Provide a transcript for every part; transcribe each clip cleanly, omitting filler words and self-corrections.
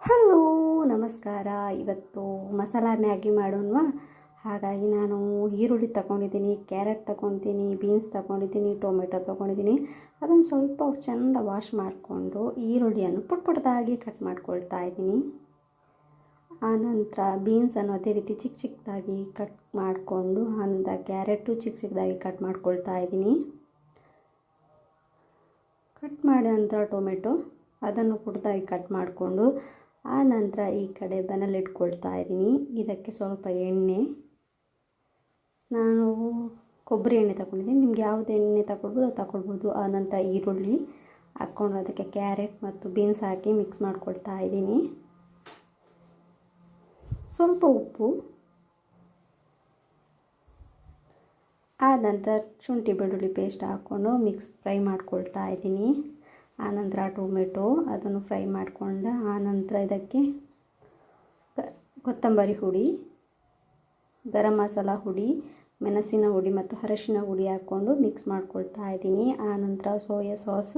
Hello ನಮಸ್ಕಾರ. ಇವತ್ತು masala Maggi ಮಾಡೋಣ. ಹಾಗಾಗಿ ನಾನು ಈರುಳ್ಳಿ ತಗೊಂಡಿದ್ದೀನಿ, ಕ್ಯಾರೆಟ್ ತಗೊತೀನಿ, ಬೀನ್ಸ್ ತಗೊಂಡಿದ್ದೀನಿ, ಟೊಮೆಟೊ ತಗೊಂಡಿದ್ದೀನಿ. ಅದನ್ನು ಸ್ವಲ್ಪ ಚೆಂದ ವಾಶ್ ಮಾಡಿಕೊಂಡು ಈರುಳ್ಳಿಯನ್ನು ಪುಟ್ಟದಾಗಿ ಕಟ್ ಮಾಡ್ಕೊಳ್ತಾ ಇದ್ದೀನಿ. ಆನಂತರ ಬೀನ್ಸನ್ನು ಅದೇ ರೀತಿ ಚಿಕ್ಕ ಚಿಕ್ಕದಾಗಿ ಕಟ್ ಮಾಡಿಕೊಂಡು ಕ್ಯಾರೆಟು ಚಿಕ್ಕ ಚಿಕ್ಕದಾಗಿ ಕಟ್ ಮಾಡ್ಕೊಳ್ತಾ ಇದ್ದೀನಿ. ಕಟ್ ಮಾಡಿದ ನಂತರ ಟೊಮೆಟೊ ಅದನ್ನು ಪುಟ್ಟದಾಗಿ ಕಟ್ ಮಾಡಿಕೊಂಡು ಆನಂತರ ಈ ಕಡೆ ಬನಲ್ ಇಟ್ಕೊಳ್ತಾ ಇದ್ದೀನಿ. ಇದಕ್ಕೆ ಸ್ವಲ್ಪ ಎಣ್ಣೆ, ನಾನು ಕೊಬ್ಬರಿ ಎಣ್ಣೆ ತಗೊಂಡಿದ್ದೀನಿ. ನಿಮ್ಗೆ ಯಾವುದು ಎಣ್ಣೆ ತಗೊಳ್ಬೋದು ಅದು ತಗೊಳ್ಬೋದು. ಆನಂತರ ಈರುಳ್ಳಿ ಹಾಕ್ಕೊಂಡು ಅದಕ್ಕೆ ಕ್ಯಾರೆಟ್ ಮತ್ತು ಬೀನ್ಸ್ ಹಾಕಿ ಮಿಕ್ಸ್ ಮಾಡ್ಕೊಳ್ತಾ ಇದ್ದೀನಿ. ಸ್ವಲ್ಪ ಉಪ್ಪು, ಆನಂತರ ಶುಂಠಿ ಬೆಳ್ಳುಳ್ಳಿ ಪೇಸ್ಟ್ ಹಾಕ್ಕೊಂಡು ಫ್ರೈ ಮಾಡ್ಕೊಳ್ತಾ ಇದ್ದೀನಿ. ಆನಂತರ ಟೊಮೆಟೊ ಅದನ್ನು ಫ್ರೈ ಮಾಡಿಕೊಂಡ ಆನಂತರ ಇದಕ್ಕೆ ಕೊತ್ತಂಬರಿ ಹುಡಿ, ಗರಂ ಮಸಾಲ ಹುಡಿ, ಮೆಣಸಿನ ಹುಡಿ ಮತ್ತು ಅರಶಿನ ಹುಡಿ ಹಾಕ್ಕೊಂಡು ಮಿಕ್ಸ್ ಮಾಡ್ಕೊಳ್ತಾ ಇದ್ದೀನಿ. ಆನಂತರ ಸೋಯಾ ಸಾಸ್,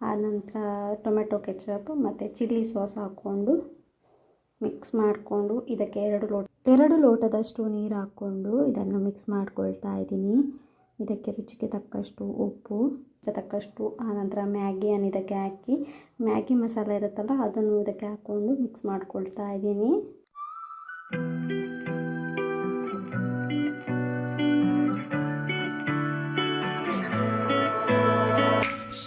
ಆನಂತರ ಟೊಮೆಟೊ ಕೆಚಪ್ ಮತ್ತು ಚಿಲ್ಲಿ ಸಾಸ್ ಹಾಕ್ಕೊಂಡು ಮಿಕ್ಸ್ ಮಾಡಿಕೊಂಡು ಇದಕ್ಕೆ ಎರಡು ಲೋಟದಷ್ಟು ನೀರು ಹಾಕ್ಕೊಂಡು ಇದನ್ನು ಮಿಕ್ಸ್ ಮಾಡ್ಕೊಳ್ತಾ ಇದ್ದೀನಿ. ಇದಕ್ಕೆ ರುಚಿಗೆ ತಕ್ಕಷ್ಟು ಉಪ್ಪು, ತಕ್ಕಷ್ಟು ಆನಂತರ ಮ್ಯಾಗಿಯನ್ನು ಇದಕ್ಕೆ ಹಾಕಿ ಮ್ಯಾಗಿ ಮಸಾಲ ಇರುತ್ತಲ್ಲ ಅದನ್ನು ಇದಕ್ಕೆ ಹಾಕ್ಕೊಂಡು ಮಿಕ್ಸ್ ಮಾಡ್ಕೊಳ್ತಾ ಇದ್ದೀನಿ.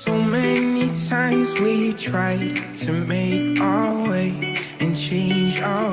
So many times we tried to make our way and change our